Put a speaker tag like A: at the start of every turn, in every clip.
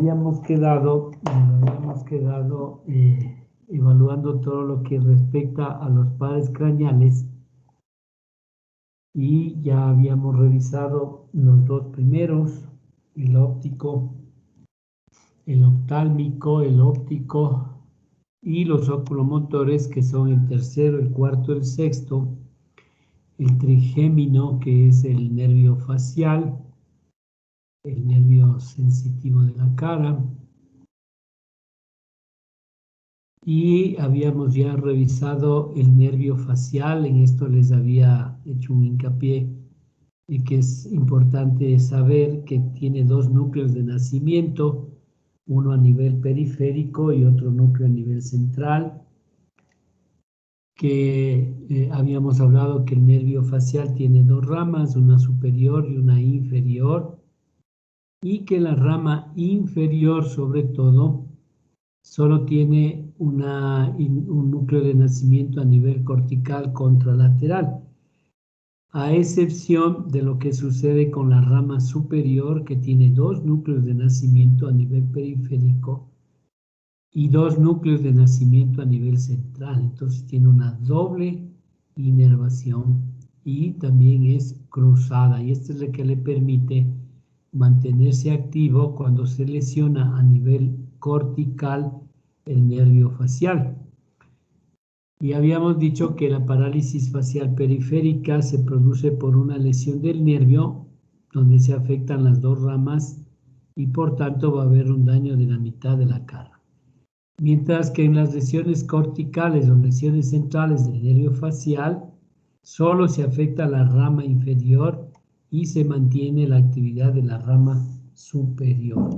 A: habíamos quedado evaluando todo lo que respecta a los pares craneales y ya habíamos revisado los dos primeros, el óptico, el oftálmico, el óptico y los oculomotores, que son el tercero, el cuarto, el sexto, el trigémino, que es el nervio facial, el nervio sensitivo de la cara. Y habíamos ya revisado el nervio facial. En esto les había hecho un hincapié de que es importante saber que tiene dos núcleos de nacimiento, uno a nivel periférico y otro núcleo a nivel central, que habíamos hablado que el nervio facial tiene dos ramas, una superior y una inferior, y que la rama inferior, sobre todo, solo tiene un núcleo de nacimiento a nivel cortical contralateral, a excepción de lo que sucede con la rama superior, que tiene dos núcleos de nacimiento a nivel periférico y dos núcleos de nacimiento a nivel central. Entonces tiene una doble inervación y también es cruzada, y esto es lo que le permite mantenerse activo cuando se lesiona a nivel cortical el nervio facial. Y habíamos dicho que la parálisis facial periférica se produce por una lesión del nervio donde se afectan las dos ramas y por tanto va a haber un daño de la mitad de la cara. Mientras que en las lesiones corticales o lesiones centrales del nervio facial solo se afecta la rama inferior y se mantiene la actividad de la rama superior.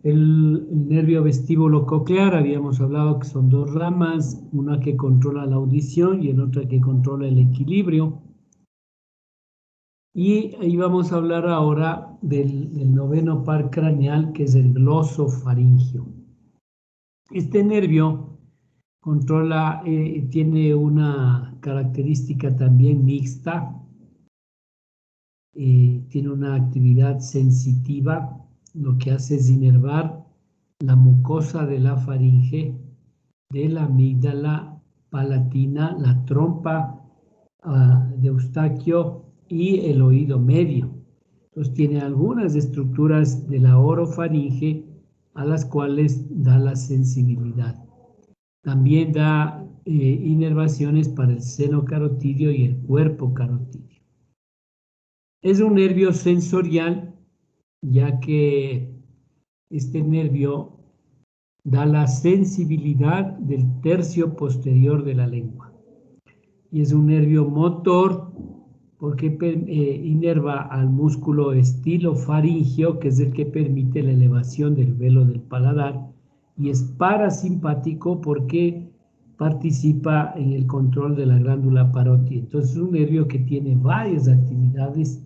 A: El nervio vestíbulo coclear, habíamos hablado que son dos ramas, una que controla la audición y la otra que controla el equilibrio. Y ahí vamos a hablar ahora del noveno par craneal, que es el glosofaringio. Este nervio controla, tiene una característica también mixta, tiene una actividad sensitiva, lo que hace es inervar la mucosa de la faringe, de la amígdala palatina, la trompa de Eustaquio y el oído medio. Entonces tiene algunas estructuras de la orofaringe a las cuales da la sensibilidad. También da inervaciones para el seno carotidio y el cuerpo carotidio. Es un nervio sensorial, ya que este nervio da la sensibilidad del tercio posterior de la lengua. Y es un nervio motor porque inerva al músculo estilofaringio, que es el que permite la elevación del velo del paladar, y es parasimpático porque participa en el control de la glándula parótida. Entonces es un nervio que tiene varias actividades.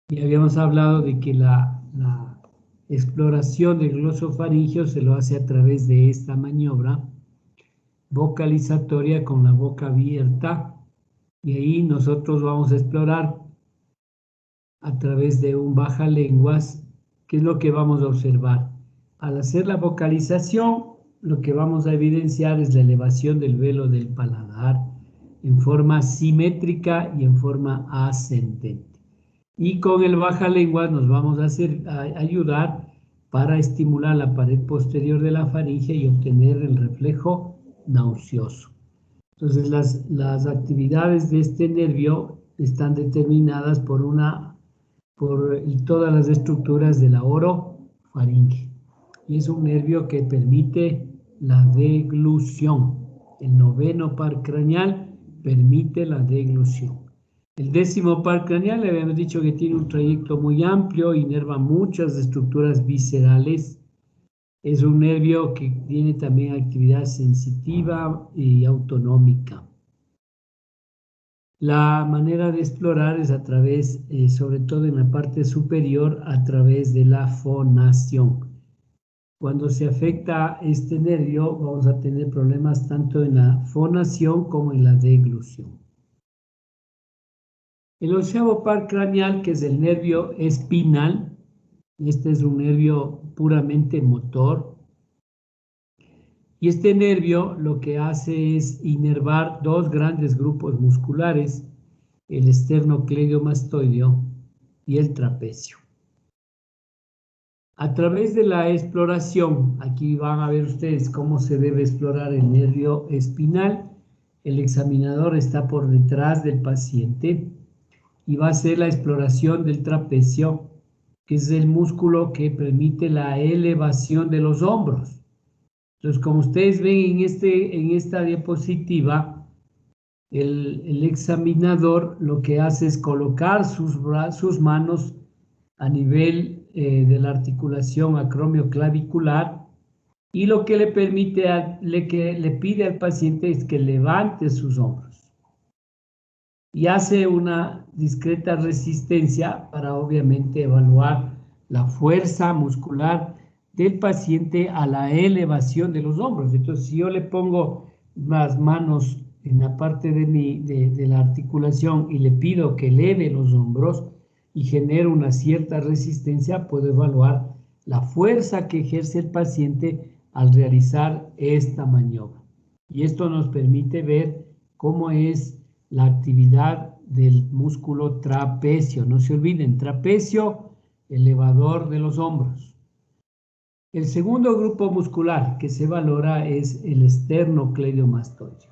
A: Y habíamos hablado de que la exploración del glosofaringio se lo hace a través de esta maniobra vocalizatoria con la boca abierta, y ahí nosotros vamos a explorar a través de un bajalenguas. ¿Qué es lo que vamos a observar? Al hacer la vocalización, lo que vamos a evidenciar es la elevación del velo del paladar en forma simétrica y en forma ascendente. Y con el bajalenguas nos vamos a ayudar para estimular la pared posterior de la faringe y obtener el reflejo nauseoso. Entonces las actividades de este nervio están determinadas por todas las estructuras de la orofaringe. Y es un nervio que permite la deglución. El noveno par craneal permite la deglución. El décimo par craneal, le habíamos dicho que tiene un trayecto muy amplio, inerva muchas estructuras viscerales. Es un nervio que tiene también actividad sensitiva y autonómica. La manera de explorar es a través, sobre todo en la parte superior, a través de la fonación. Cuando se afecta este nervio, vamos a tener problemas tanto en la fonación como en la deglución. El onceavo par craneal, que es el nervio espinal, Este es un nervio puramente motor. Y este nervio lo que hace es inervar dos grandes grupos musculares, el esternocleidomastoideo y el trapecio. A través de la exploración, aquí van a ver ustedes cómo se debe explorar el nervio espinal. El examinador está por detrás del paciente y va a hacer la exploración del trapecio, que es el músculo que permite la elevación de los hombros. Entonces, como ustedes ven en esta diapositiva, el examinador lo que hace es colocar sus manos a nivel de la articulación acromioclavicular y lo que le permite, que le pide al paciente es que levante sus hombros y hace una discreta resistencia para obviamente evaluar la fuerza muscular del paciente a la elevación de los hombros. Entonces, si yo le pongo las manos en la parte de la articulación y le pido que eleve los hombros y genere una cierta resistencia, puedo evaluar la fuerza que ejerce el paciente al realizar esta maniobra. Y esto nos permite ver cómo es la actividad del músculo trapecio. No se olviden, trapecio, elevador de los hombros. El segundo grupo muscular que se valora es el esternocleidomastoideo.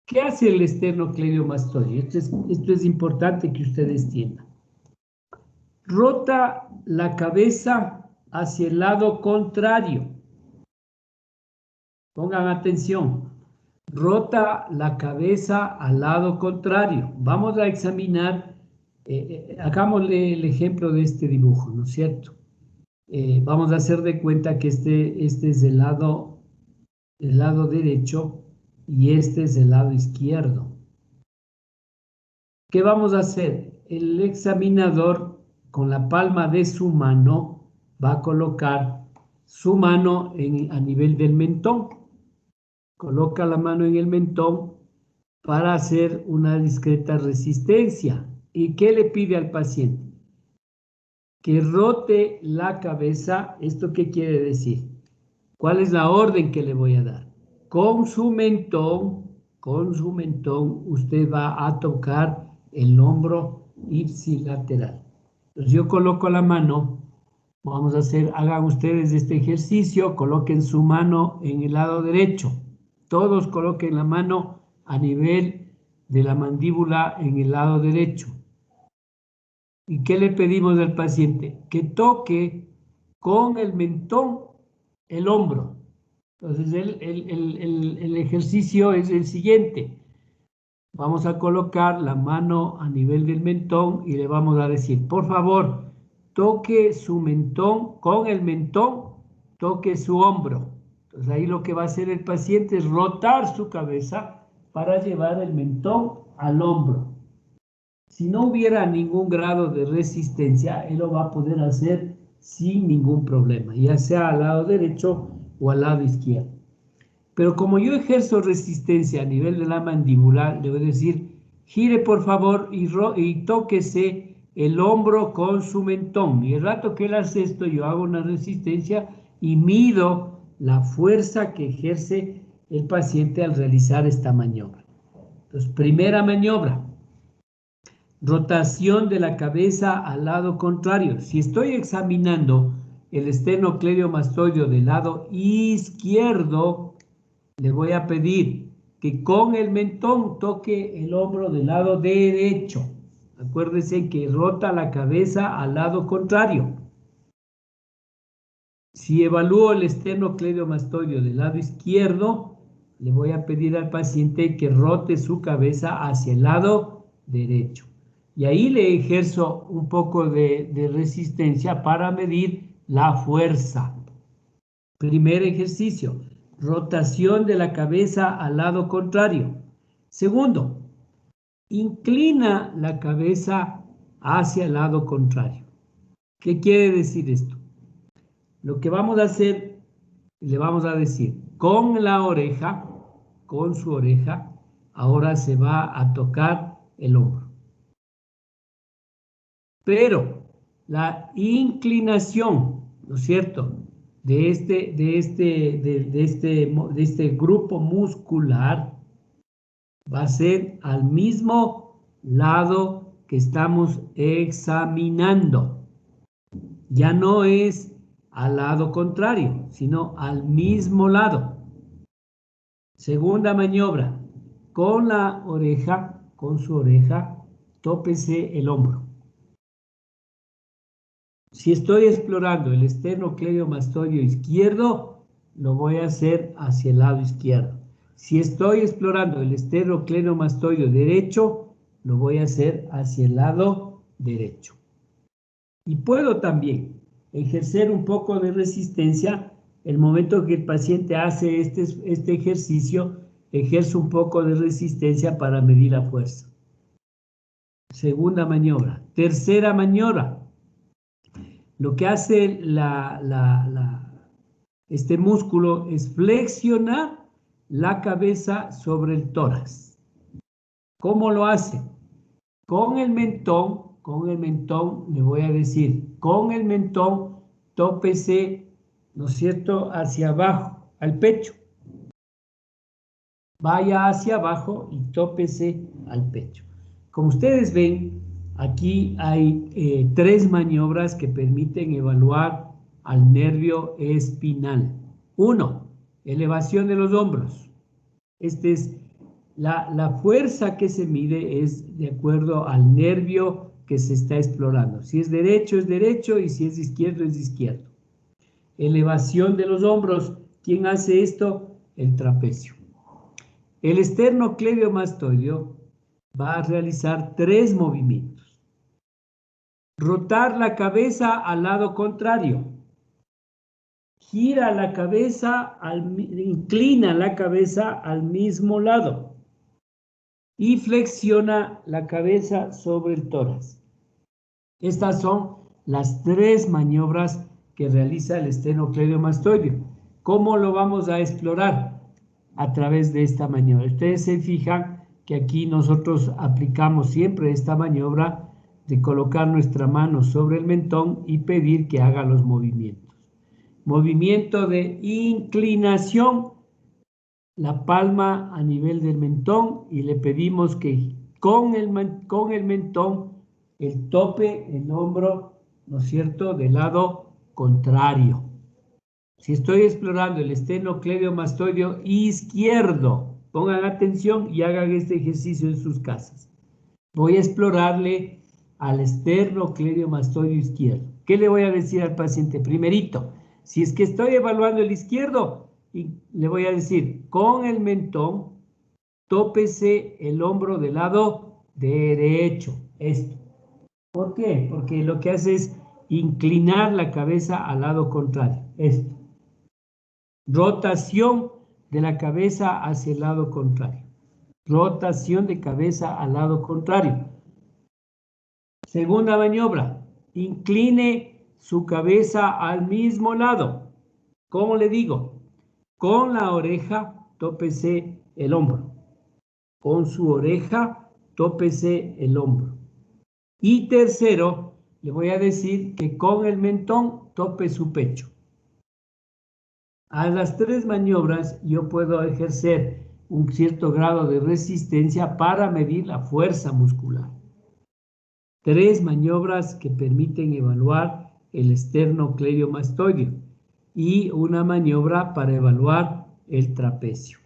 A: ¿Qué hace el esternocleidomastoideo? Esto es importante que ustedes entiendan. Rota la cabeza hacia el lado contrario. Pongan atención. Rota la cabeza al lado contrario. Vamos a examinar, hagámosle el ejemplo de este dibujo, ¿no es cierto? Vamos a hacer de cuenta que este es el lado derecho y este es el lado izquierdo. ¿Qué vamos a hacer? El examinador con la palma de su mano va a colocar su mano a nivel del mentón. Coloca la mano en el mentón para hacer una discreta resistencia. ¿Y qué le pide al paciente? Que rote la cabeza. ¿Esto qué quiere decir? ¿Cuál es la orden que le voy a dar? Con su mentón, usted va a tocar el hombro ipsilateral. Entonces yo coloco la mano, hagan ustedes este ejercicio, coloquen su mano en el lado derecho. Todos coloquen la mano a nivel de la mandíbula en el lado derecho. ¿Y qué le pedimos al paciente? Que toque con el mentón el hombro. Entonces el ejercicio es el siguiente. Vamos a colocar la mano a nivel del mentón y le vamos a decir, por favor, toque su mentón, con el mentón, toque su hombro. Entonces ahí lo que va a hacer el paciente es rotar su cabeza para llevar el mentón al hombro. Si no hubiera ningún grado de resistencia, él lo va a poder hacer sin ningún problema, ya sea al lado derecho o al lado izquierdo. Pero como yo ejerzo resistencia a nivel de la mandíbula, le voy a decir, gire por favor y tóquese el hombro con su mentón. Y el rato que él hace esto, yo hago una resistencia y mido la fuerza que ejerce el paciente al realizar esta maniobra. Entonces, primera maniobra. Rotación de la cabeza al lado contrario. Si estoy examinando el esternocleidomastoideo del lado izquierdo, le voy a pedir que con el mentón toque el hombro del lado derecho. Acuérdese que rota la cabeza al lado contrario. Si evalúo el esternocleidomastoideo del lado izquierdo, le voy a pedir al paciente que rote su cabeza hacia el lado derecho. Y ahí le ejerzo un poco de resistencia para medir la fuerza. Primer ejercicio, rotación de la cabeza al lado contrario. Segundo, inclina la cabeza hacia el lado contrario. ¿Qué quiere decir esto? Lo que vamos a hacer, le vamos a decir, con la oreja, con su oreja, ahora se va a tocar el hombro. Pero la inclinación, ¿no es cierto?, de este grupo muscular va a ser al mismo lado que estamos examinando. Ya no es al lado contrario, sino al mismo lado. Segunda maniobra, con la oreja, con su oreja, tópese el hombro. Si estoy explorando el esternocleidomastoideo izquierdo, lo voy a hacer hacia el lado izquierdo. Si estoy explorando el esternocleidomastoideo derecho, lo voy a hacer hacia el lado derecho. Y puedo también ejercer un poco de resistencia. El momento que el paciente hace este ejercicio, ejerce un poco de resistencia para medir la fuerza. Segunda maniobra. Tercera maniobra. Lo que hace este músculo es flexionar la cabeza sobre el tórax. ¿Cómo lo hace? Con el mentón, le voy a decir, con el mentón, tópese, ¿no es cierto?, hacia abajo, al pecho. Vaya hacia abajo y tópese al pecho. Como ustedes ven, aquí hay 3 maniobras que permiten evaluar al nervio espinal. 1, elevación de los hombros. La fuerza que se mide es de acuerdo al nervio que se está explorando. Si es derecho y si es izquierdo, es izquierdo. Elevación de los hombros. ¿Quién hace esto? El trapecio. El esternocleidomastoideo va a realizar 3 movimientos. Rotar la cabeza al lado contrario. Gira la cabeza, inclina la cabeza al mismo lado. Y flexiona la cabeza sobre el tórax. Estas son las 3 maniobras que realiza el esternocleidomastoideo. ¿Cómo lo vamos a explorar? A través de esta maniobra. Ustedes se fijan que aquí nosotros aplicamos siempre esta maniobra de colocar nuestra mano sobre el mentón y pedir que haga los movimientos. Movimiento de inclinación, la palma a nivel del mentón, y le pedimos que con el mentón, el tope, el hombro, ¿no es cierto?, del lado contrario. Si estoy explorando el esternocleidomastoideo izquierdo, pongan atención y hagan este ejercicio en sus casas. Voy a explorarle al esternocleidomastoideo izquierdo. ¿Qué le voy a decir al paciente? Primerito, si es que estoy evaluando el izquierdo, le voy a decir, con el mentón, tópese el hombro del lado derecho. Esto. ¿Por qué? Porque lo que hace es inclinar la cabeza al lado contrario. Esto. Rotación de la cabeza hacia el lado contrario. Rotación de cabeza al lado contrario. Segunda maniobra. Incline su cabeza al mismo lado. ¿Cómo le digo? Con la oreja, tópese el hombro. Con su oreja, tópese el hombro. Y tercero, le voy a decir que con el mentón tope su pecho. A las 3 maniobras yo puedo ejercer un cierto grado de resistencia para medir la fuerza muscular. 3 maniobras que permiten evaluar el esternocleidomastoideo y una maniobra para evaluar el trapecio.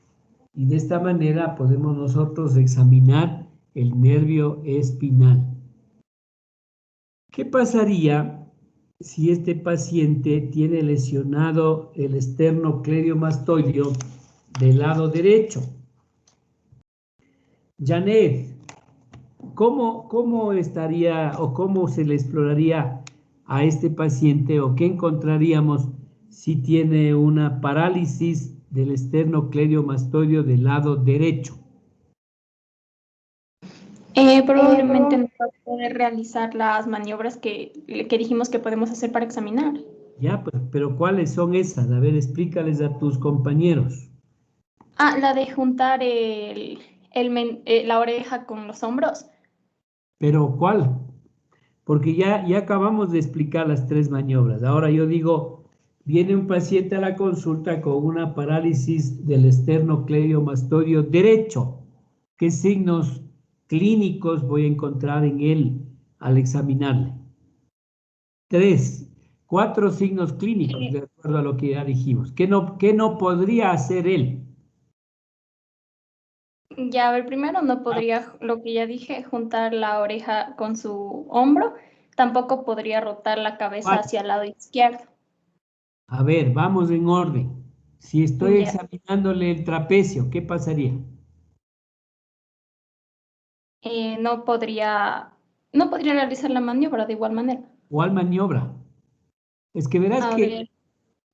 A: Y de esta manera podemos nosotros examinar el nervio espinal. ¿Qué pasaría si este paciente tiene lesionado el esternocleidomastoideo del lado derecho? Janet, ¿cómo estaría o cómo se le exploraría a este paciente o qué encontraríamos si tiene una parálisis del esternocleidomastoideo del lado derecho?
B: Probablemente no va a poder realizar las maniobras que dijimos que podemos hacer para examinar.
A: Ya, pero ¿cuáles son esas? A ver, explícales a tus compañeros.
B: La de juntar la oreja con los hombros.
A: ¿Pero cuál? porque ya acabamos de explicar las 3 maniobras. Ahora yo digo, viene un paciente a la consulta con una parálisis del esternocleidomastoideo derecho. ¿Qué signos clínicos voy a encontrar en él al examinarle? 4 signos clínicos, de acuerdo a lo que ya dijimos. ¿Qué no podría hacer él?
B: Ya, a ver, primero no podría, lo que ya dije, juntar la oreja con su hombro. Tampoco podría rotar la cabeza hacia el lado izquierdo.
A: A ver, vamos en orden. Si estoy
B: Ya.
A: examinándole el trapecio, ¿qué pasaría?
B: No podría realizar la maniobra de igual manera.
A: ¿Cuál maniobra? Es que verás
B: A
A: que,
B: ver,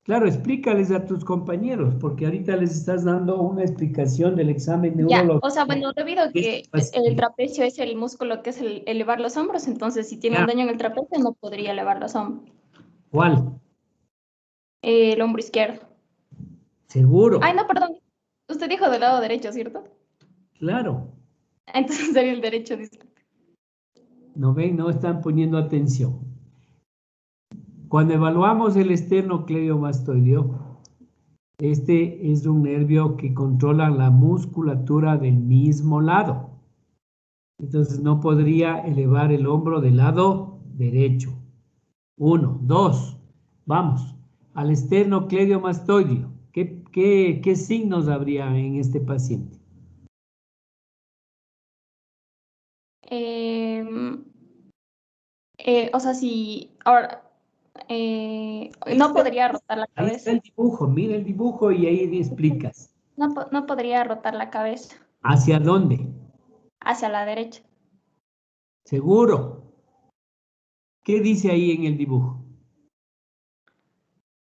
A: claro, explícales a tus compañeros, porque ahorita les estás dando una explicación del examen
B: ya, o sea,
A: neurológico.
B: bueno, debido a
A: Este
B: que el
A: paciente,
B: trapecio es el músculo que es el elevar los hombros, entonces si tiene un
A: ya,
B: daño en el trapecio no podría elevar los hombros.
A: ¿cuál?
B: El hombro izquierdo. Ay,
A: Seguro,
B: no, perdón. Usted dijo del lado derecho, ¿cierto?
A: claro.
B: Entonces sería el derecho, disculpe.
A: No ven, no están poniendo atención. Cuando evaluamos el esternocleidomastoideo, este es un nervio que controla la musculatura del mismo lado. Entonces no podría elevar el hombro del lado derecho. 1, 2, vamos. Al esternocleidomastoideo, ¿qué signos habría en este paciente?
B: Em, o sea, si ahora
A: Ahí
B: no
A: está,
B: podría rotar la
A: ahí está
B: cabeza.
A: el dibujo, mira el dibujo y ahí explicas.
B: No podría rotar la cabeza
A: ¿Hacia dónde?
B: hacia la derecha.
A: Seguro. ¿Qué dice ahí en el dibujo?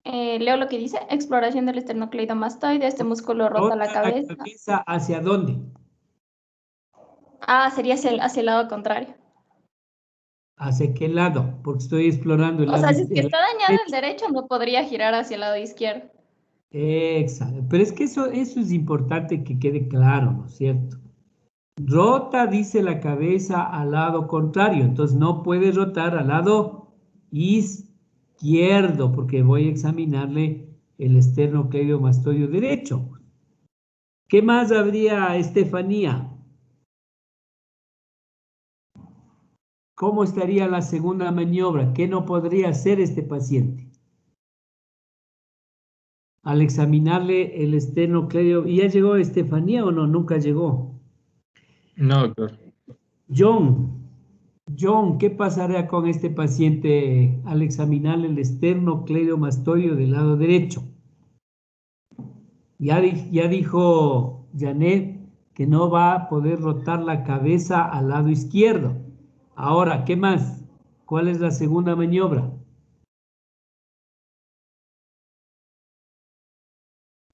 B: Leo lo que dice, exploración del esternocleidomastoide, este músculo rota la
A: Rota la
B: cabeza.
A: cabeza hacia dónde.
B: Ah, sería hacia el lado contrario.
A: ¿Hacia qué lado? Porque estoy explorando el
B: O
A: lado
B: sea, si es que
A: izquierdo.
B: está dañado el derecho, no podría girar hacia el lado izquierdo.
A: Exacto. Pero es que eso es importante que quede claro, ¿no es cierto? Rota, dice la cabeza al lado contrario. Entonces no puede rotar al lado izquierdo porque voy a examinarle el esternocleidomastoideo derecho. ¿Qué más habría, Estefanía? ¿Cómo estaría la segunda maniobra? ¿Qué no podría hacer este paciente? Al examinarle el esternocleido. ¿Y ya llegó Estefanía o no? Nunca llegó.
C: No, doctor.
A: John, ¿qué pasará con este paciente al examinarle el esternocleidomastoideo del lado derecho? Ya dijo Janet que no va a poder rotar la cabeza al lado izquierdo. Ahora, ¿qué más? ¿Cuál es la segunda maniobra?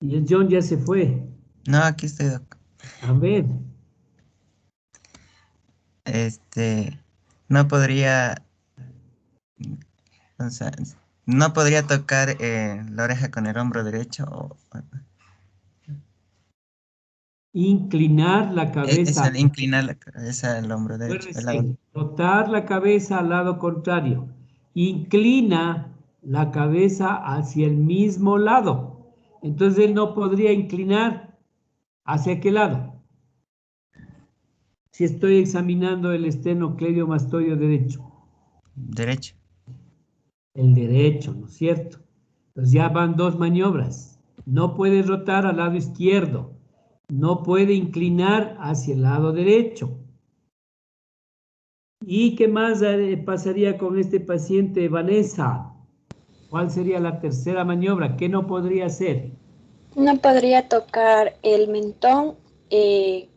A: Y el John ya se fue.
D: No, aquí estoy, doc.
A: A ver,
D: No podría, o sea, no podría tocar la oreja con el hombro derecho.
A: inclinar la cabeza.
D: Eso, inclinar la cabeza al hombro derecho.
A: Recién, rotar la cabeza al lado contrario. Inclina la cabeza hacia el mismo lado. Entonces él no podría inclinar hacia qué lado. Si estoy examinando el esternocleidomastoideo derecho.
D: Derecho.
A: El derecho, ¿no es cierto? Entonces ya van 2 maniobras. No puede rotar al lado izquierdo. No puede inclinar hacia el lado derecho. ¿Y qué más pasaría con este paciente, Vanessa? ¿Cuál sería la tercera maniobra? ¿Qué no podría hacer?
E: No podría tocar el mentón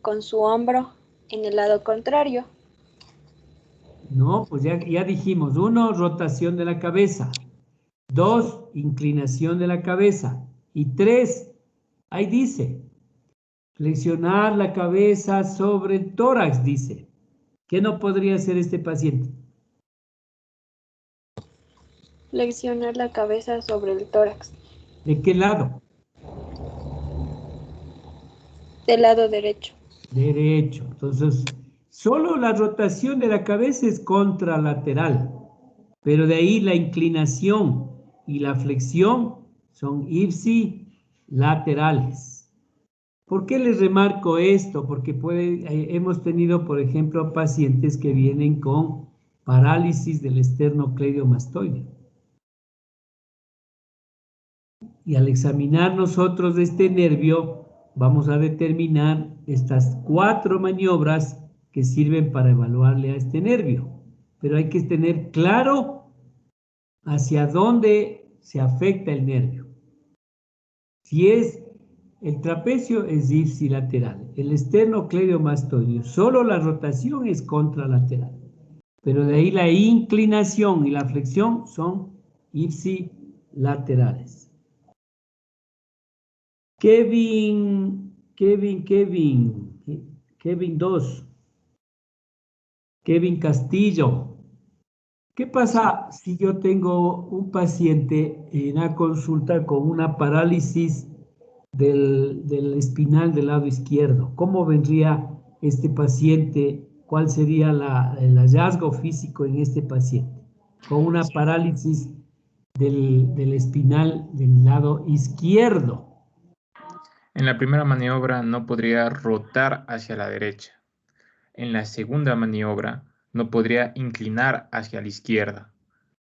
E: con su hombro en el lado contrario.
A: No, pues ya dijimos. 1, rotación de la cabeza. 2, inclinación de la cabeza. Y 3, ahí dice, flexionar la cabeza sobre el tórax, dice. ¿Qué no podría hacer este paciente?
E: Flexionar la cabeza sobre el tórax.
A: ¿De qué lado?
E: Del lado derecho.
A: Derecho. Entonces, Solo la rotación de la cabeza es contralateral, pero de ahí la inclinación y la flexión son ipsilaterales. ¿Por qué les remarco esto? Porque hemos tenido, por ejemplo, pacientes que vienen con parálisis del esternocleidomastoide. Y al examinar nosotros este nervio, vamos a determinar estas 4 maniobras que sirven para evaluarle a este nervio. Pero hay que tener claro hacia dónde se afecta el nervio. Si es el trapecio, es ipsilateral. El esternocleidomastoideo, solo la rotación es contralateral. Pero de ahí la inclinación y la flexión son ipsilaterales. Kevin 2. Kevin Castillo. ¿Qué pasa si yo tengo un paciente en la consulta con una parálisis del espinal del lado izquierdo? ¿Cómo vendría este paciente? ¿Cuál sería el hallazgo físico en este paciente? Con una parálisis del espinal del lado izquierdo.
C: En la primera maniobra no podría rotar hacia la derecha. En la segunda maniobra no podría inclinar hacia la izquierda.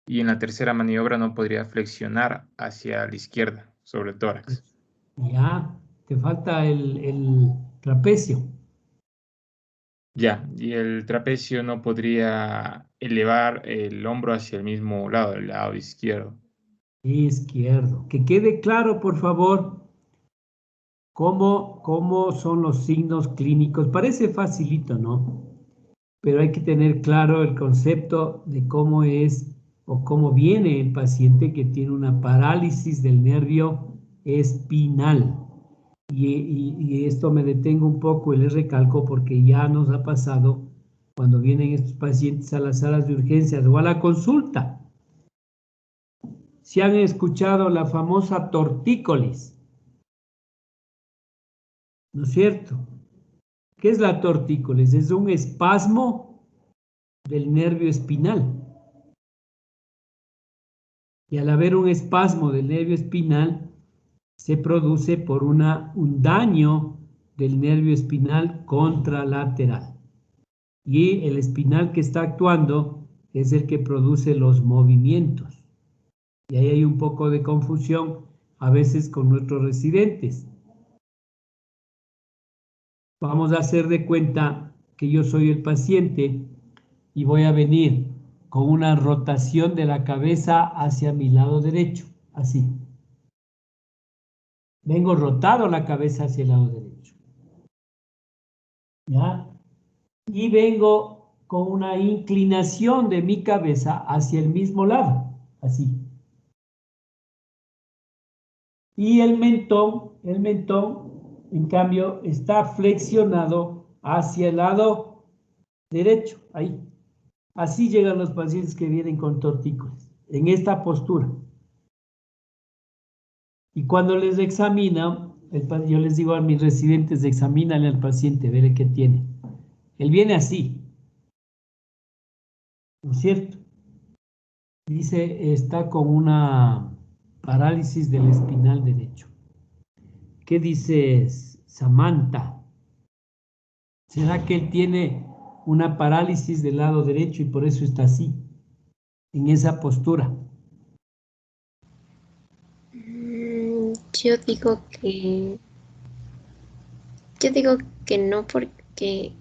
C: Y en la tercera maniobra no podría flexionar hacia la izquierda, sobre el tórax.
A: Ya, te falta el trapecio.
C: Ya, y el trapecio no podría elevar el hombro hacia el mismo lado, el lado izquierdo.
A: Izquierdo. Que quede claro, por favor, cómo son los signos clínicos. Parece facilito, ¿no? Pero hay que tener claro el concepto de cómo es o cómo viene el paciente que tiene una parálisis del nervio espinal. Y esto me detengo un poco y les recalco porque ya nos ha pasado cuando vienen estos pacientes a las salas de urgencias o a la consulta. Si han escuchado la famosa tortícolis, ¿no es cierto? ¿Qué es la tortícolis? Es un espasmo del nervio espinal. Y al haber un espasmo del nervio espinal, se produce por un daño del nervio espinal contralateral. Y el espinal que está actuando es el que produce los movimientos. Y ahí hay un poco de confusión a veces con nuestros residentes. Vamos a hacer de cuenta que yo soy el paciente y voy a venir con una rotación de la cabeza hacia mi lado derecho, así. Vengo rotado la cabeza hacia el lado derecho. ¿Ya? Y vengo con una inclinación de mi cabeza hacia el mismo lado, así. Y el mentón, en cambio, está flexionado hacia el lado derecho, ahí. Así llegan los pacientes que vienen con tortícolis, en esta postura. Y cuando les examina, yo les digo a mis residentes, examínale al paciente, veré qué tiene. Él viene así, ¿no es cierto? Dice, está con una parálisis del espinal derecho. ¿Qué dices, Samantha? ¿Será que él tiene una parálisis del lado derecho y por eso está así, en esa postura?
E: Yo digo que no porque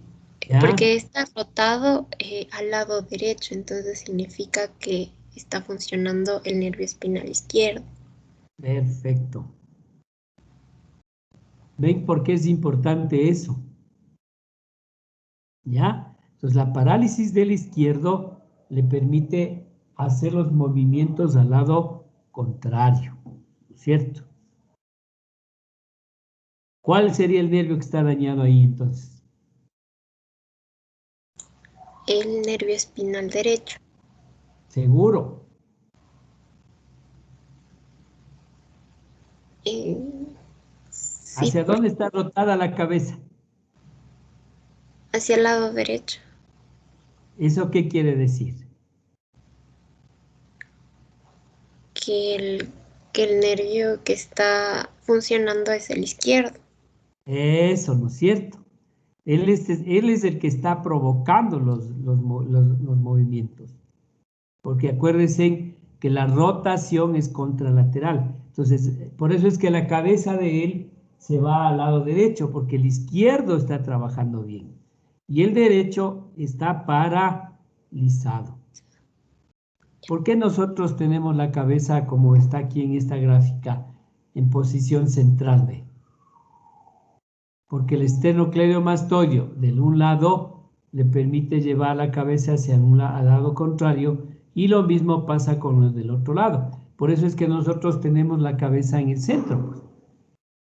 A: ¿Ya?
E: está rotado al lado derecho, entonces significa que está funcionando el nervio espinal izquierdo.
A: Perfecto. ¿Ven por qué es importante eso? ¿Ya? Entonces la parálisis del izquierdo le permite hacer los movimientos al lado contrario, ¿cierto? ¿Cuál sería el nervio que está dañado ahí entonces?
E: El nervio espinal derecho.
A: Seguro.
E: Sí,
A: ¿Hacia dónde está rotada la cabeza?
E: Hacia el lado derecho.
A: ¿Eso qué quiere decir?
E: Que el nervio que está funcionando es el izquierdo.
A: Eso, ¿no es cierto? Él es el que está provocando los movimientos. Porque acuérdense que la rotación es contralateral. Entonces, por eso es que la cabeza de él se va al lado derecho, porque el izquierdo está trabajando bien. Y el derecho está paralizado. ¿Por qué nosotros tenemos la cabeza como está aquí en esta gráfica, en posición central B? Porque el esternocleidomastoideo del un lado le permite llevar la cabeza hacia al lado contrario, y lo mismo pasa con los del otro lado. Por eso es que nosotros tenemos la cabeza en el centro, pues.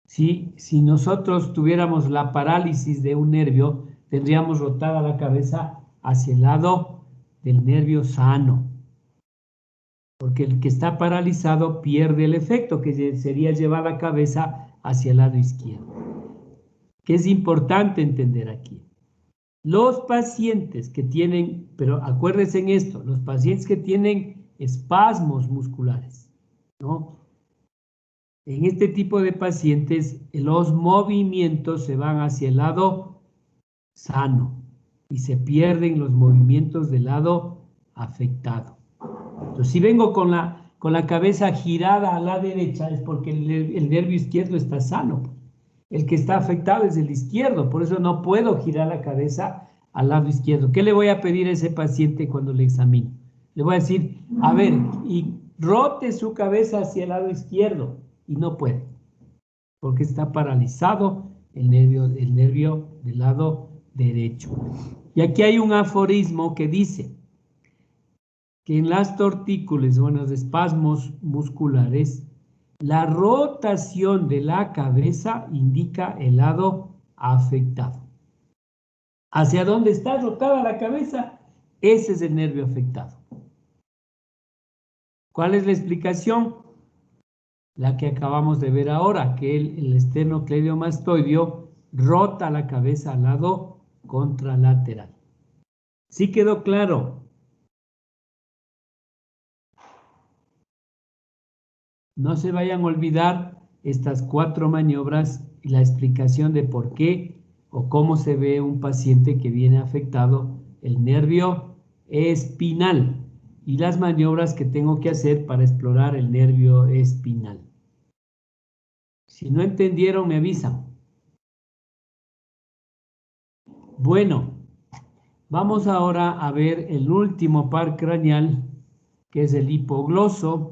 A: Si nosotros tuviéramos la parálisis de un nervio, tendríamos rotada la cabeza hacia el lado del nervio sano. Porque el que está paralizado pierde el efecto, que sería llevar la cabeza hacia el lado izquierdo. ¿Qué es importante entender aquí? Los pacientes que tienen, pero acuérdense en esto, los pacientes que tienen espasmos musculares, ¿no? En este tipo de pacientes, los movimientos se van hacia el lado sano y se pierden los movimientos del lado afectado. Entonces, si vengo con la cabeza girada a la derecha, es porque el nervio izquierdo está sano. El que está afectado es el izquierdo, por eso no puedo girar la cabeza al lado izquierdo. ¿Qué le voy a pedir a ese paciente cuando le examino? Le voy a decir, a ver, y rote su cabeza hacia el lado izquierdo, y no puede, porque está paralizado el nervio del lado derecho. Y aquí hay un aforismo que dice que en las tortícolis o en los espasmos musculares, la rotación de la cabeza indica el lado afectado. ¿Hacia dónde está rotada la cabeza? Ese es el nervio afectado. ¿Cuál es la explicación? La que acabamos de ver ahora, que el esternocleidomastoideo rota la cabeza al lado contralateral. ¿Sí quedó claro? No se vayan a olvidar estas 4 maniobras y la explicación de por qué o cómo se ve un paciente que viene afectado el nervio espinal y las maniobras que tengo que hacer para explorar el nervio espinal. Si no entendieron, me avisan. Bueno, vamos ahora a ver el último par craneal, que es el hipogloso.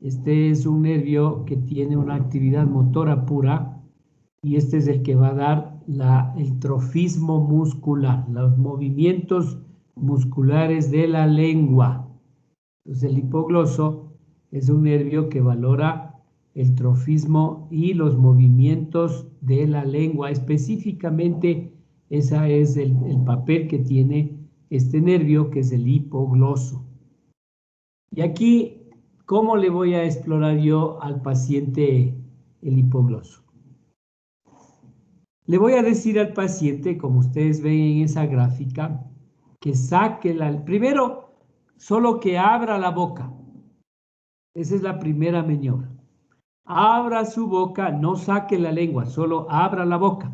A: Este es un nervio que tiene una actividad motora pura y este es el que va a dar el trofismo muscular, los movimientos musculares de la lengua. Entonces el hipogloso es un nervio que valora el trofismo y los movimientos de la lengua. Específicamente, ese es el papel que tiene este nervio, que es el hipogloso. Y aquí, ¿cómo le voy a explorar yo al paciente el hipogloso? Le voy a decir al paciente, como ustedes ven en esa gráfica, que saque primero, solo que abra la boca. Esa es la primera maniobra. Abra su boca, no saque la lengua, solo abra la boca.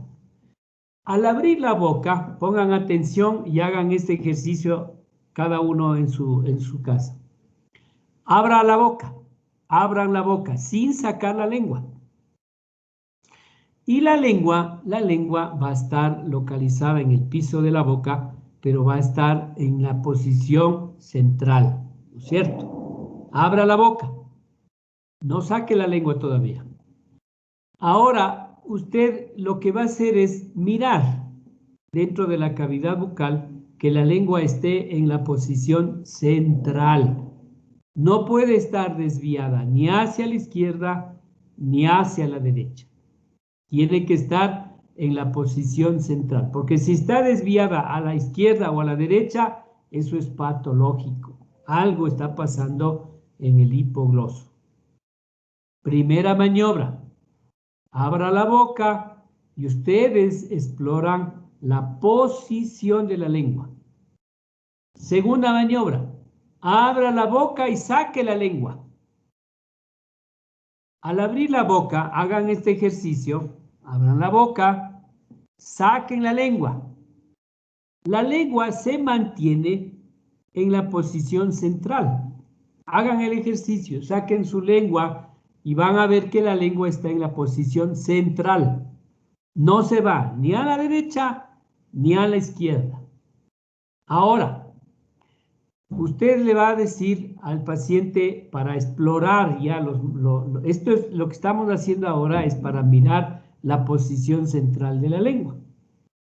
A: Al abrir la boca, pongan atención y hagan este ejercicio cada uno en su casa. Abran la boca sin sacar la lengua. Y la lengua va a estar localizada en el piso de la boca, pero va a estar en la posición central, ¿no es cierto? Abra la boca, no saque la lengua todavía. Ahora, usted lo que va a hacer es mirar dentro de la cavidad bucal que la lengua esté en la posición central. No puede estar desviada ni hacia la izquierda ni hacia la derecha. Tiene que estar en la posición central, porque si está desviada a la izquierda o a la derecha, eso es patológico. Algo está pasando en el hipogloso. Primera maniobra. Abra la boca y ustedes exploran la posición de la lengua. Segunda maniobra, abra la boca y saque la lengua. Al abrir la boca, hagan este ejercicio, abran la boca, saquen la lengua. La lengua se mantiene en la posición central. Hagan el ejercicio, saquen su lengua y van a ver que la lengua está en la posición central. No se va ni a la derecha ni a la izquierda. Ahora, usted le va a decir al paciente para explorar ya esto es lo que estamos haciendo ahora, es para mirar la posición central de la lengua.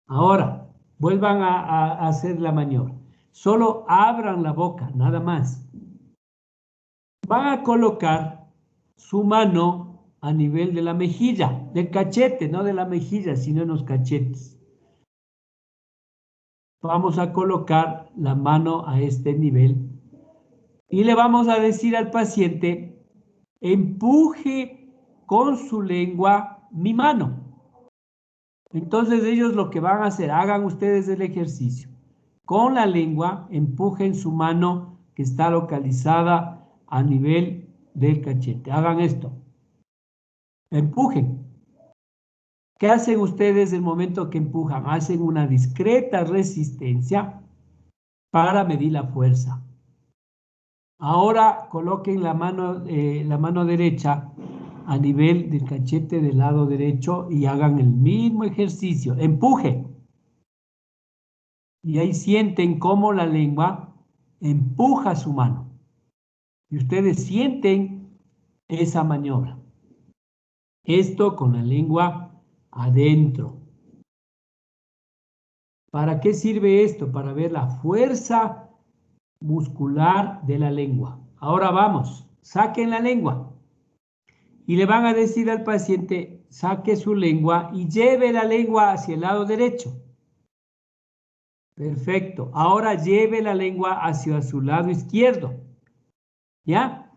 A: Ahora, vuelvan a hacer la maniobra. Solo abran la boca, nada más. Van a colocar su mano a nivel de la mejilla, del cachete, no de la mejilla, sino en los cachetes. Vamos a colocar la mano a este nivel y le vamos a decir al paciente, empuje con su lengua mi mano. Entonces ellos lo que van a hacer, hagan ustedes el ejercicio. Con la lengua empujen su mano que está localizada a nivel del cachete. Hagan esto. Empujen. ¿Qué hacen ustedes el momento que empujan? Hacen una discreta resistencia para medir la fuerza. Ahora coloquen la mano derecha a nivel del cachete del lado derecho y hagan el mismo ejercicio. Empujen. Y ahí sienten cómo la lengua empuja su mano. Y ustedes sienten esa maniobra. Esto con la lengua adentro. ¿Para qué sirve esto? Para ver la fuerza muscular de la lengua. Ahora vamos, saquen la lengua. Y le van a decir al paciente, saque su lengua y lleve la lengua hacia el lado derecho. Perfecto. Ahora lleve la lengua hacia su lado izquierdo. ¿Ya?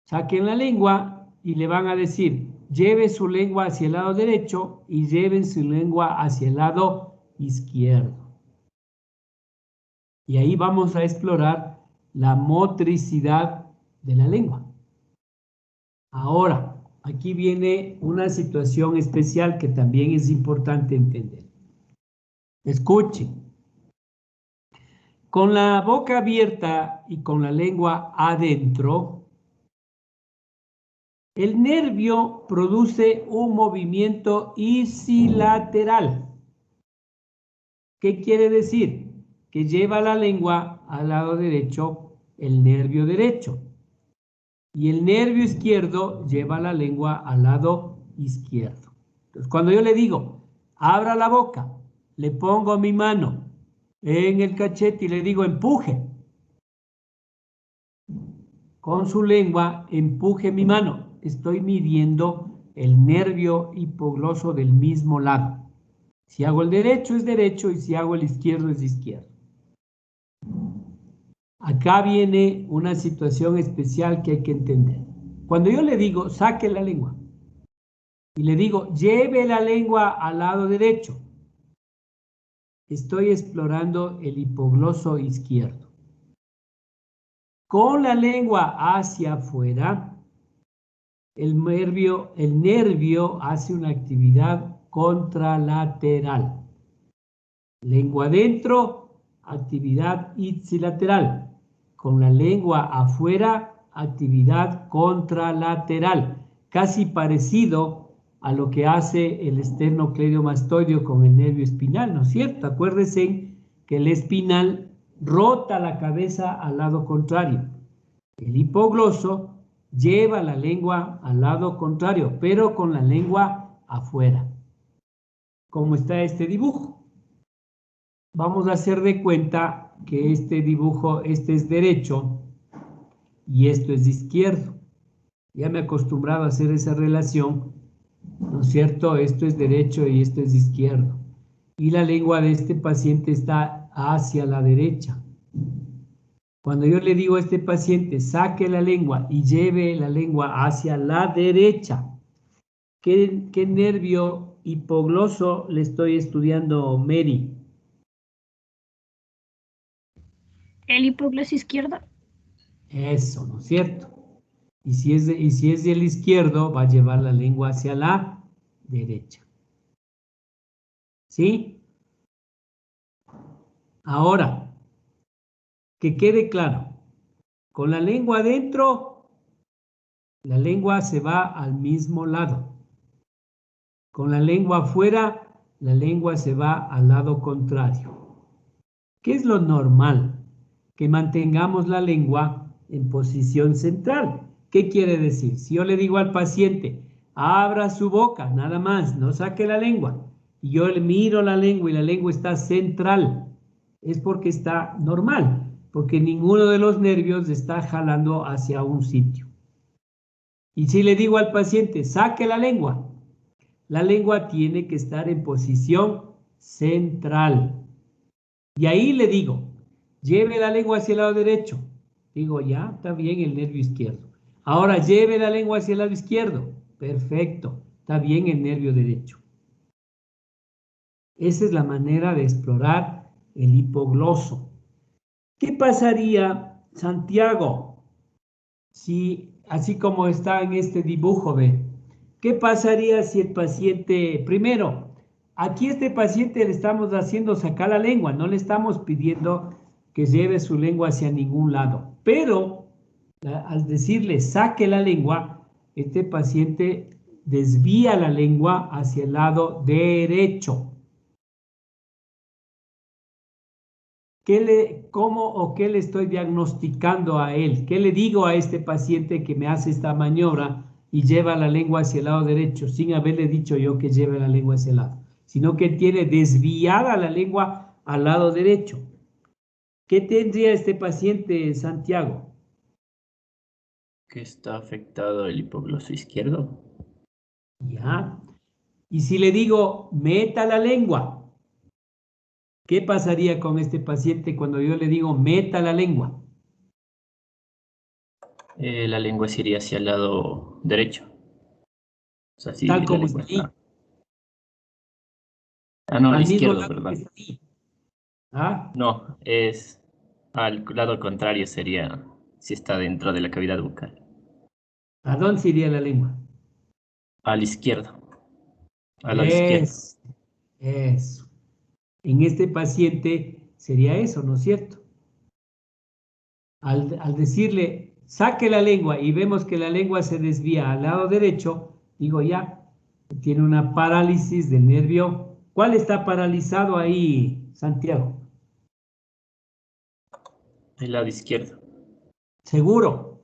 A: Saquen la lengua y le van a decir, lleve su lengua hacia el lado derecho y lleven su lengua hacia el lado izquierdo. Y ahí vamos a explorar la motricidad de la lengua. Ahora, aquí viene una situación especial que también es importante entender. Escuchen. Con la boca abierta y con la lengua adentro, el nervio produce un movimiento ipsilateral. ¿Qué quiere decir? Que lleva la lengua al lado derecho, el nervio derecho. Y el nervio izquierdo lleva la lengua al lado izquierdo. Entonces, cuando yo le digo, abra la boca, le pongo mi mano en el cachete y le digo, empuje. Con su lengua, empuje mi mano. Estoy midiendo el nervio hipogloso del mismo lado. Si hago el derecho es derecho y si hago el izquierdo es izquierdo. Acá viene una situación especial que hay que entender. Cuando yo le digo, saque la lengua, y le digo, lleve la lengua al lado derecho, estoy explorando el hipogloso izquierdo. Con la lengua hacia afuera, el nervio hace una actividad contralateral. Lengua adentro, actividad ipsilateral. Con la lengua afuera, actividad contralateral. Casi parecido a lo que hace el esternocleidomastoideo con el nervio espinal, ¿no es cierto? Acuérdense que el espinal rota la cabeza al lado contrario. El hipogloso lleva la lengua al lado contrario, pero con la lengua afuera. ¿Cómo está este dibujo? Vamos a hacer de cuenta que este dibujo, este es derecho y esto es izquierdo. Ya me he acostumbrado a hacer esa relación, ¿no es cierto? Esto es derecho y esto es izquierdo. Y la lengua de este paciente está hacia la derecha. Cuando yo le digo a este paciente, saque la lengua y lleve la lengua hacia la derecha, ¿qué nervio hipogloso le estoy estudiando, Mary?
B: El hipogloso izquierdo.
A: Eso, ¿no es cierto? Y si es del izquierdo, va a llevar la lengua hacia la derecha. ¿Sí? Ahora, que quede claro, con la lengua adentro, la lengua se va al mismo lado. Con la lengua afuera, la lengua se va al lado contrario. ¿Qué es lo normal? Que mantengamos la lengua en posición central. ¿Qué quiere decir? Si yo le digo al paciente, abra su boca, nada más, no saque la lengua, y yo le miro la lengua y la lengua está central, es porque está normal, porque ninguno de los nervios está jalando hacia un sitio. Y si le digo al paciente, saque la lengua tiene que estar en posición central. Y ahí le digo, lleve la lengua hacia el lado derecho. Digo, ya, está bien el nervio izquierdo. Ahora lleve la lengua hacia el lado izquierdo. Perfecto, está bien el nervio derecho. Esa es la manera de explorar el hipogloso. ¿Qué pasaría, Santiago, si, así como está en este dibujo, ve? ¿Qué pasaría si el paciente, primero, aquí este paciente le estamos haciendo sacar la lengua, no le estamos pidiendo que lleve su lengua hacia ningún lado, pero al decirle saque la lengua, este paciente desvía la lengua hacia el lado derecho. ¿Qué le estoy diagnosticando a él? ¿Qué le digo a este paciente que me hace esta maniobra y lleva la lengua hacia el lado derecho, sin haberle dicho yo que lleve la lengua hacia el lado, sino que tiene desviada la lengua al lado derecho? ¿Qué tendría este paciente, Santiago?
F: Que está afectado el hipogloso izquierdo.
A: Ya. Y si le digo, meta la lengua, ¿qué pasaría con este paciente cuando yo le digo, meta la lengua?
F: La lengua se iría hacia el lado derecho. O sea, sí,
A: Tal
F: la
A: como
F: lengua
A: está ahí,
F: está. Ah, no, al
A: al mismo
F: izquierdo,
A: lado que
F: perdón.
A: está ahí. ¿Ah?
F: No, es al lado contrario, sería si está dentro de la cavidad bucal.
A: ¿A dónde se iría la lengua?
F: Al izquierdo. Al lado izquierdo.
A: Eso. En este paciente sería eso, ¿no es cierto? Al decirle, saque la lengua y vemos que la lengua se desvía al lado derecho, digo ya, tiene una parálisis del nervio. ¿Cuál está paralizado ahí, Santiago?
F: El lado izquierdo.
A: Seguro.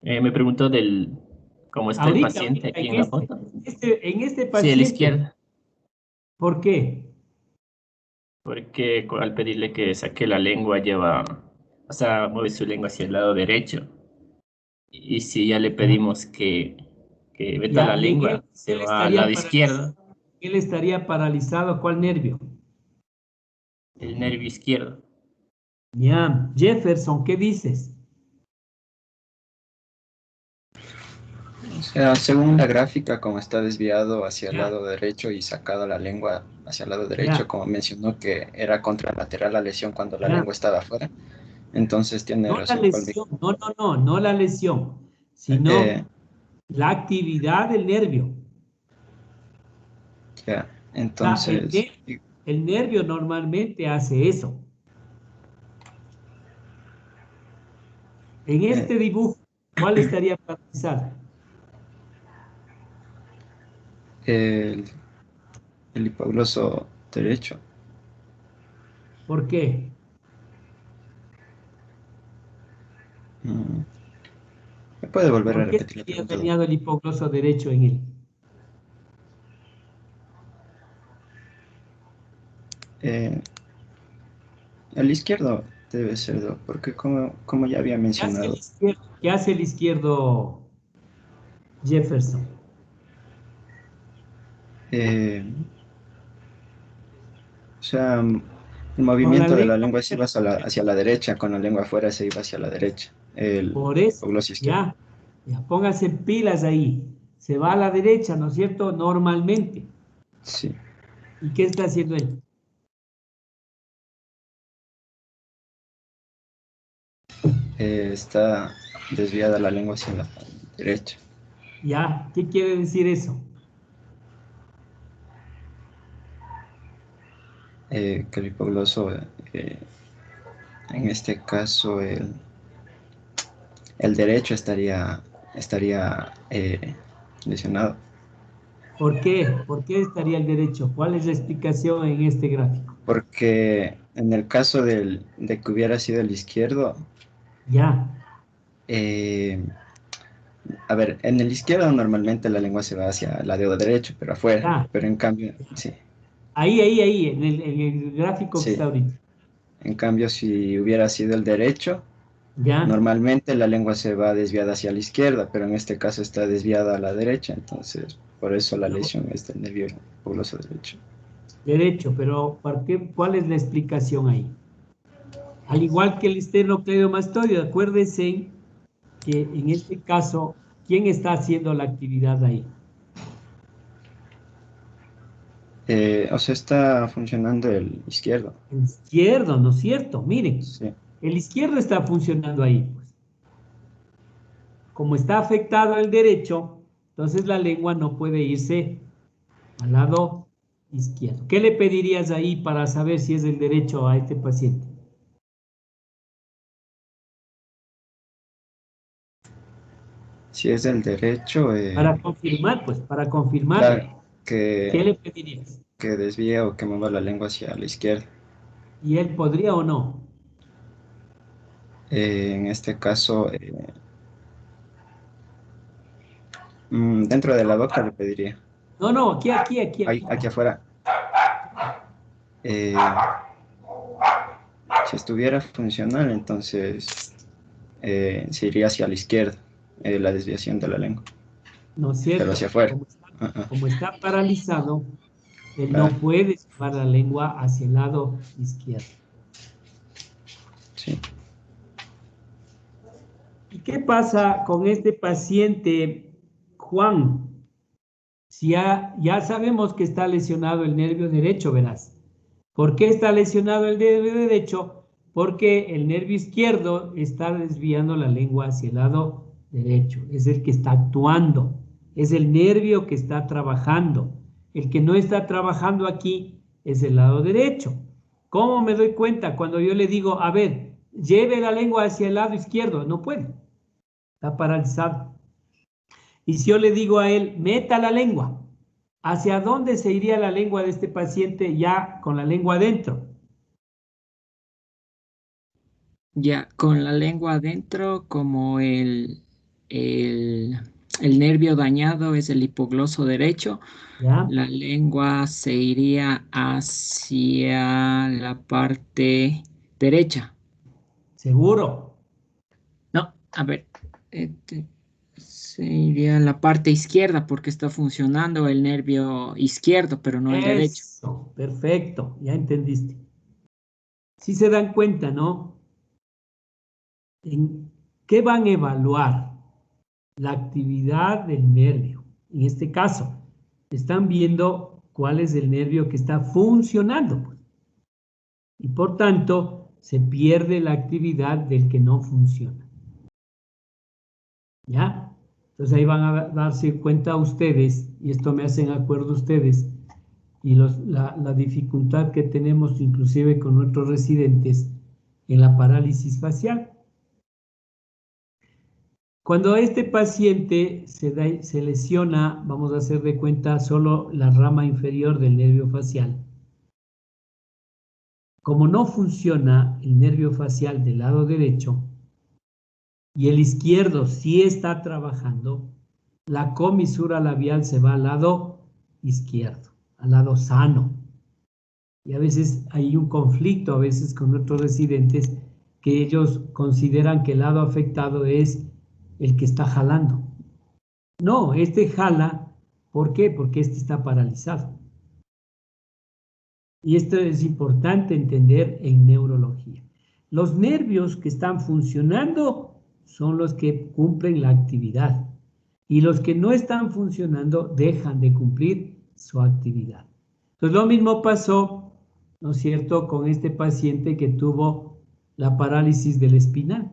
F: Me preguntó del cómo está el
A: Ahorita,
F: paciente aquí en la foto.
A: en este
F: Sí, a la
A: paciente,
F: izquierda.
A: ¿por qué?
F: Porque al pedirle que saque la lengua lleva, o sea, mueve su lengua hacia el lado derecho. Y si ya le
A: Ya,
F: pedimos que meta
A: ya,
F: la
A: y en
F: lengua, se
A: él
F: va al
A: estaría
F: lado
A: paralizado.
F: izquierdo,
A: Él estaría paralizado, ¿cuál nervio?
F: el nervio izquierdo.
A: Ya, Jefferson, ¿qué dices?
G: O sea, según la gráfica, como está desviado hacia el
A: Ya,
G: lado derecho y sacado la lengua hacia el lado derecho,
A: ya,
G: como mencionó que era contralateral la lesión cuando la
A: ya.
G: lengua estaba afuera, entonces tiene
A: No la
G: razón Colby.
A: lesión, no la lesión,
G: Eh,
A: sino la actividad del nervio.
G: ya,
A: O sea,
G: entonces,
A: el nervio normalmente hace eso. En
G: eh,
A: este dibujo, ¿cuál estaría paralizado?
G: el, el hipogloso derecho.
A: ¿Por qué?
G: Mm, ¿Me puede volver a
A: ¿Por qué
G: repetir la
A: estaría
G: pregunta?
A: dañado el hipogloso derecho en él?
G: Eh, el izquierdo debe ser, porque como ya había
A: ¿Qué hace el
G: mencionado,
A: izquierdo? ¿Qué hace el izquierdo, Jefferson?
G: eh, o sea, el
A: Con la
G: movimiento de la
A: lengua,
G: lengua se iba hacia la derecha, con la lengua afuera se iba hacia la derecha, el
A: por eso,
G: hipogloso izquierdo.
A: ya, póngase pilas ahí. se va a la derecha, ¿no es cierto? Normalmente.
G: Sí.
A: ¿Y qué está haciendo él?
G: Está desviada la lengua hacia la derecha.
A: ¿Ya? ¿Qué quiere decir eso?
G: Que el hipogloso, en este caso, el derecho estaría lesionado.
A: ¿Por qué? ¿Por qué estaría el derecho? ¿Cuál es la explicación en este gráfico?
G: Porque en el caso de que hubiera sido el izquierdo,
A: Ya,
G: a ver, en el izquierdo normalmente la lengua se va hacia el lado derecho, pero afuera.
A: ya.
G: Pero en cambio, sí,
A: Ahí, en el gráfico que está
G: sí.
A: ahorita.
G: En cambio, si hubiera sido el derecho,
A: Ya,
G: normalmente la lengua se va desviada hacia la izquierda, pero en este caso está desviada a la derecha, entonces por eso la
A: pero
G: lesión es del nervio hipogloso derecho.
A: derecho, pero ¿por qué? ¿Cuál es la explicación ahí? Al igual que el esternocleidomastoideo, acuérdense que en este caso, ¿quién está haciendo la actividad ahí?
G: O sea, está funcionando el izquierdo.
A: El izquierdo, ¿no es cierto? Miren,
G: Sí,
A: el izquierdo está funcionando ahí, pues. Como está afectado el derecho, entonces la lengua no puede irse al lado izquierdo. ¿Qué le pedirías ahí para saber si es el derecho a este paciente?
G: si es del derecho,
A: Para confirmar, pues, para confirmarle.
G: claro,
A: ¿Qué le pedirías?
G: que desvíe o que mueva la lengua hacia la izquierda.
A: ¿Y él podría o no?
G: En este caso, dentro de la boca le pediría.
A: No, no, aquí.
G: Aquí afuera. Eh, si estuviera funcional, entonces se iría hacia la izquierda, la desviación de la lengua,
A: ¿No es
G: pero
A: cierto?
G: hacia afuera.
A: Como está paralizado, él
G: Claro,
A: no puede llevar la lengua hacia el lado izquierdo.
G: sí.
A: ¿Y qué pasa con este paciente, Juan? Si ya sabemos que está lesionado el nervio derecho, verás. ¿Por qué está lesionado el nervio derecho? Porque el nervio izquierdo está desviando la lengua hacia el lado derecho. Es el que está actuando. Es el nervio que está trabajando. El que no está trabajando aquí es el lado derecho. ¿Cómo me doy cuenta? Cuando yo le digo, a ver, lleve la lengua hacia el lado izquierdo. No puede. Está paralizado. Y si yo le digo a él, meta la lengua, ¿hacia dónde se iría la lengua de este paciente ya con la lengua adentro?
H: Ya, con la lengua adentro, como el nervio dañado es el hipogloso derecho,
A: ¿Ya?
H: la lengua se iría hacia la parte derecha.
A: ¿Seguro?
H: No, a ver, se iría a la parte izquierda porque está funcionando el nervio izquierdo, pero no el derecho.
A: Eso, perfecto, ya entendiste. Si se dan cuenta, ¿no? ¿En qué van a evaluar? La actividad del nervio. En este caso, están viendo cuál es el nervio que está funcionando, pues. Y por tanto, se pierde la actividad del que no funciona. ¿Ya? Entonces ahí van a darse cuenta ustedes, y esto me hacen acuerdo ustedes, y la dificultad que tenemos inclusive con nuestros residentes en la parálisis facial. Cuando este paciente se lesiona, vamos a hacer de cuenta solo la rama inferior del nervio facial. Como no funciona el nervio facial del lado derecho y el izquierdo sí está trabajando, la comisura labial se va al lado izquierdo, al lado sano. Y a veces hay un conflicto, a veces con nuestros residentes, que ellos consideran que el lado afectado es el que está jalando. No, este jala, ¿por qué? Porque este está paralizado. Y esto es importante entender en neurología. Los nervios que están funcionando son los que cumplen la actividad. y los que no están funcionando dejan de cumplir su actividad. Entonces lo mismo pasó, ¿no es cierto?, con este paciente que tuvo la parálisis del espinal.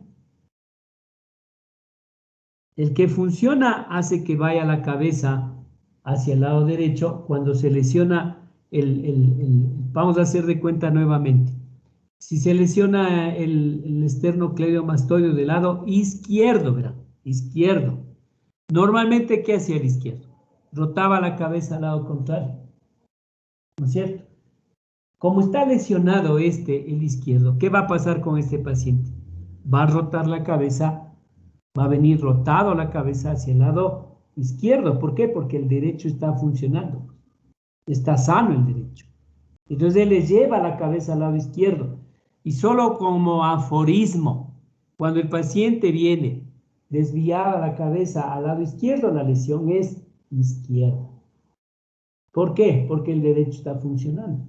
A: El que funciona hace que vaya la cabeza hacia el lado derecho. Cuando se lesiona vamos a hacer de cuenta nuevamente. Si se lesiona el esternocleidomastoideo del lado izquierdo, verán, izquierdo. Normalmente, ¿qué hacía el izquierdo? Rotaba la cabeza al lado contrario, ¿no es cierto? Como está lesionado el izquierdo, ¿qué va a pasar con este paciente? Va a rotar la cabeza, va a venir rotado la cabeza hacia el lado izquierdo. ¿Por qué? Porque el derecho está funcionando. Está sano el derecho. Entonces él le lleva la cabeza al lado izquierdo. Y solo como aforismo, cuando el paciente viene desviada la cabeza al lado izquierdo, la lesión es izquierda. ¿Por qué? Porque el derecho está funcionando.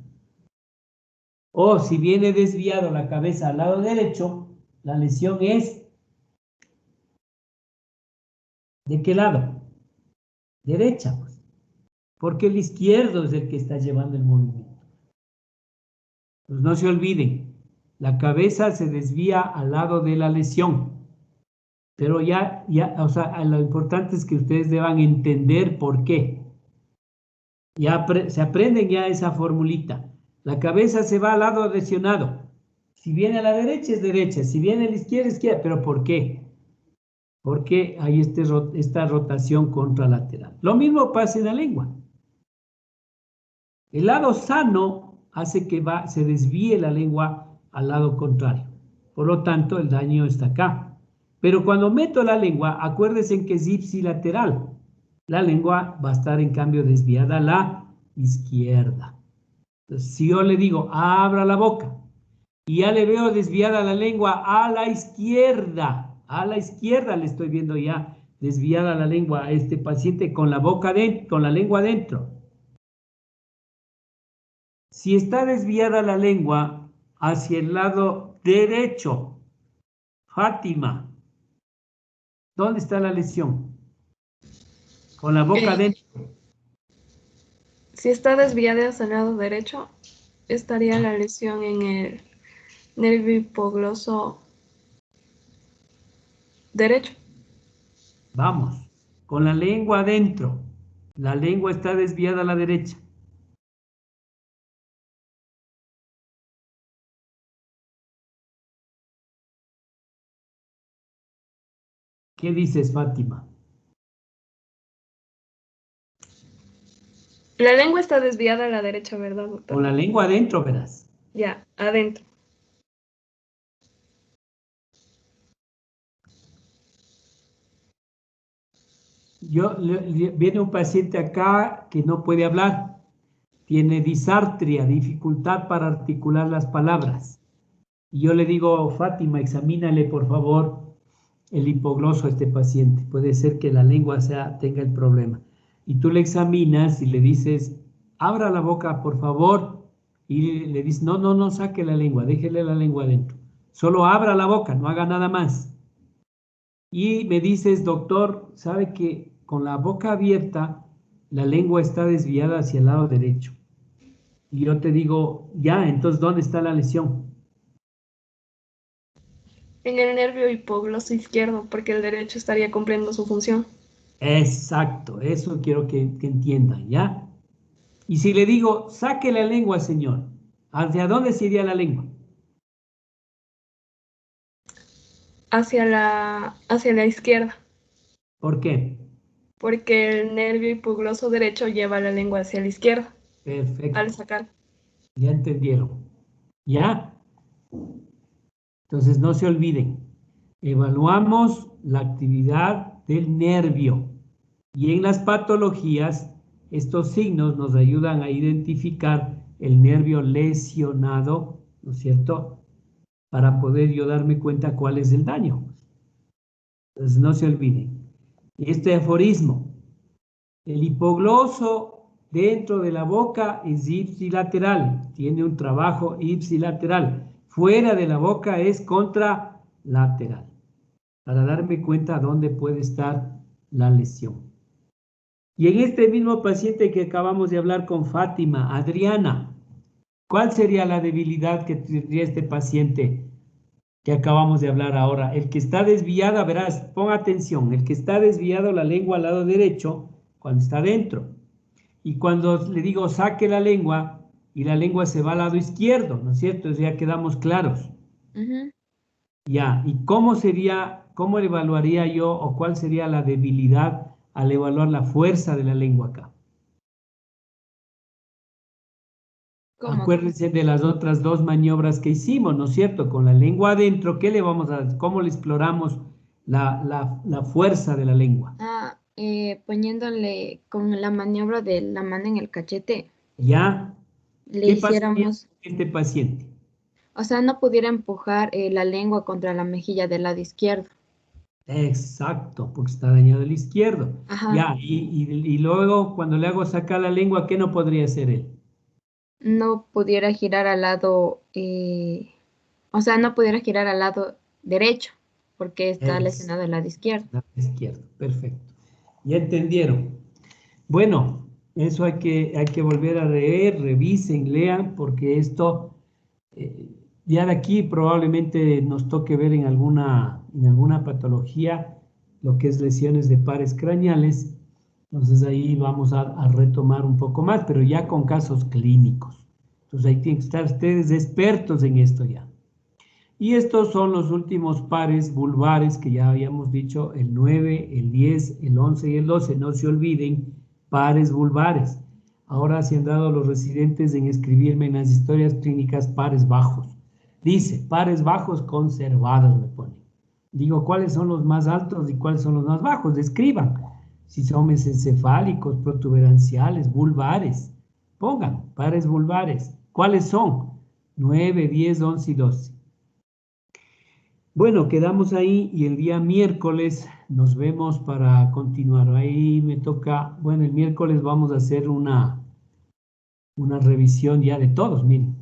A: O si viene desviado la cabeza al lado derecho, la lesión es ¿de qué lado? Derecha, pues. Porque el izquierdo es el que está llevando el movimiento. Pues no se olviden, la cabeza se desvía al lado de la lesión. Pero o sea, lo importante es que ustedes deban entender por qué. Ya se aprenden ya esa formulita. La cabeza se va al lado lesionado. Si viene a la derecha es derecha, si viene a la izquierda es izquierda. ¿Pero por qué? Porque hay esta rotación contralateral. Lo mismo pasa en la lengua. El lado sano hace que se desvíe la lengua al lado contrario. Por lo tanto, el daño está acá. Pero cuando meto la lengua, acuérdense que es ipsilateral. La lengua va a estar en cambio desviada a la izquierda. Entonces, si yo le digo, abra la boca, y ya le veo desviada la lengua a la izquierda le estoy viendo ya desviada la lengua a este paciente con la boca con la lengua adentro. Si está desviada la lengua hacia el lado derecho, Fátima, ¿dónde está la lesión? Con la boca adentro.
I: Si está desviada hacia el lado derecho, estaría la lesión en el nervio hipogloso derecho.
A: Vamos, con la lengua adentro. La lengua está desviada a la derecha. ¿Qué dices, Fátima?
I: La lengua está desviada a la derecha, ¿verdad, doctor?
A: Con la lengua adentro, verás.
I: Ya, adentro.
A: Viene un paciente acá que no puede hablar. Tiene disartria, dificultad para articular las palabras. Y yo le digo, Fátima, examínale por favor el hipogloso a este paciente. Puede ser que la lengua tenga el problema. Y tú le examinas y le dices, abra la boca por favor. Y le dices, no saque la lengua, déjele la lengua adentro. Solo abra la boca, no haga nada más. Y me dices, doctor, ¿sabe que con la boca abierta la lengua está desviada hacia el lado derecho? Y yo te digo, ya, entonces, ¿dónde está la lesión?
I: En el nervio hipogloso izquierdo, porque el derecho estaría cumpliendo su función.
A: Exacto, eso quiero que entiendan, ¿ya? Y si le digo, saque la lengua, señor, ¿hacia dónde se iría la lengua?
I: Hacia la izquierda.
A: ¿Por qué?
I: Porque el nervio hipogloso derecho lleva la lengua hacia la izquierda.
A: Perfecto.
I: Al sacar.
A: Ya entendieron. ¿Ya? Entonces no se olviden. Evaluamos la actividad del nervio. Y en las patologías, estos signos nos ayudan a identificar el nervio lesionado, ¿no es cierto? Para poder yo darme cuenta cuál es el daño. Entonces no se olviden. Este aforismo, el hipogloso dentro de la boca es ipsilateral, tiene un trabajo ipsilateral. Fuera de la boca es contralateral. Para darme cuenta dónde puede estar la lesión. Y en este mismo paciente que acabamos de hablar con Fátima, Adriana, ¿cuál sería la debilidad que tendría este paciente que acabamos de hablar ahora? El que está desviada, verás, pon atención, el que está desviado la lengua al lado derecho cuando está dentro. Y cuando le digo saque la lengua y la lengua se va al lado izquierdo, ¿no es cierto? Ya quedamos claros. Ya, ¿y cómo sería, cómo evaluaría yo o cuál sería la debilidad al evaluar la fuerza de la lengua acá?
I: ¿Cómo?
A: Acuérdense de las otras dos maniobras que hicimos, ¿no es cierto? Con la lengua adentro, ¿qué le vamos a, cómo le exploramos la fuerza de la lengua?
E: Poniéndole con la maniobra de la mano en el cachete,
A: ¿Ya?
E: le
A: ¿Qué pasaría
E: hiciéramos,
A: con este paciente?
E: o sea, no pudiera empujar la lengua contra la mejilla del lado izquierdo.
A: Exacto, porque está dañado el izquierdo.
E: Ajá.
A: Ya, y luego cuando le hago sacar la lengua, ¿qué no podría hacer él?
E: No pudiera girar al lado, o sea, no pudiera girar al lado derecho, porque está lesionado el lado izquierdo.
A: Lado izquierdo, perfecto. ¿Ya entendieron? Bueno, eso hay que volver a leer, revisen, lean, porque esto ya de aquí probablemente nos toque ver en alguna patología lo que es lesiones de pares craneales. Entonces ahí vamos a retomar un poco más, pero ya con casos clínicos. Entonces ahí tienen que estar ustedes expertos en esto ya. Y estos son los últimos pares vulvares que ya habíamos dicho, el 9, el 10, el 11 y el 12. No se olviden, pares vulvares. Ahora se han dado los residentes en escribirme en las historias clínicas pares bajos. Dice, pares bajos conservados, me pone. Digo, ¿cuáles son los más altos y cuáles son los más bajos? Escriban. Si son mesencefálicos, protuberanciales, vulvares. Pongan, pares vulvares. ¿Cuáles son? 9, 10, 11 y 12. Bueno, quedamos ahí y el día miércoles nos vemos para continuar. Ahí me toca, bueno, el miércoles vamos a hacer una revisión ya de todos, miren,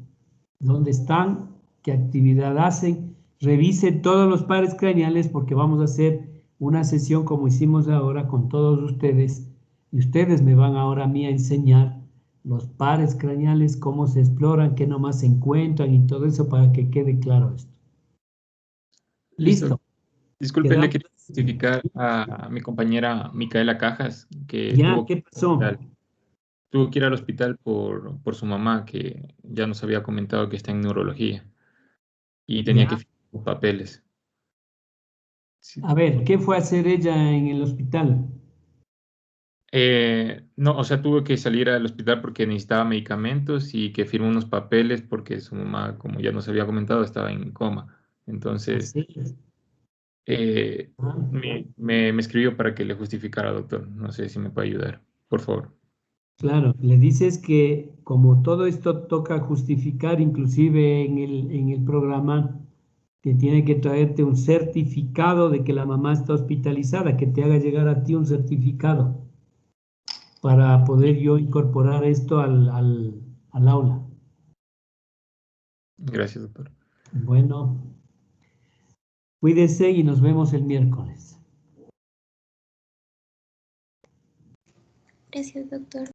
A: dónde están, qué actividad hacen, revisen todos los pares craneales porque vamos a hacer una sesión como hicimos ahora con todos ustedes y ustedes me van ahora a mí a enseñar los pares craneales, cómo se exploran, qué nomás se encuentran y todo eso para que quede claro esto. Listo.
C: Disculpe, le
A: Quedamos.
C: quería justificar a mi compañera Micaela Cajas, que
A: Ya, ¿qué pasó?
C: tuvo que ir al hospital por su mamá, que ya nos había comentado que está en neurología, y tenía
A: Ya.
C: que firmar los papeles. Sí.
A: A ver, ¿qué fue a hacer ella en el hospital?
C: No, o sea, tuvo que salir al hospital porque necesitaba medicamentos y que firmó unos papeles porque su mamá, como ya nos había comentado, estaba en coma. Entonces,
A: Así. Ah,
C: me escribió para que le justificara, doctor. No sé si me puede ayudar, por favor.
A: claro, le dices que como todo esto toca justificar, inclusive en el programa, que tiene que traerte un certificado de que la mamá está hospitalizada, que te haga llegar a ti un certificado para poder yo incorporar esto al aula.
C: Gracias, doctor.
A: Bueno, cuídese y nos vemos el miércoles.
E: Gracias, doctor.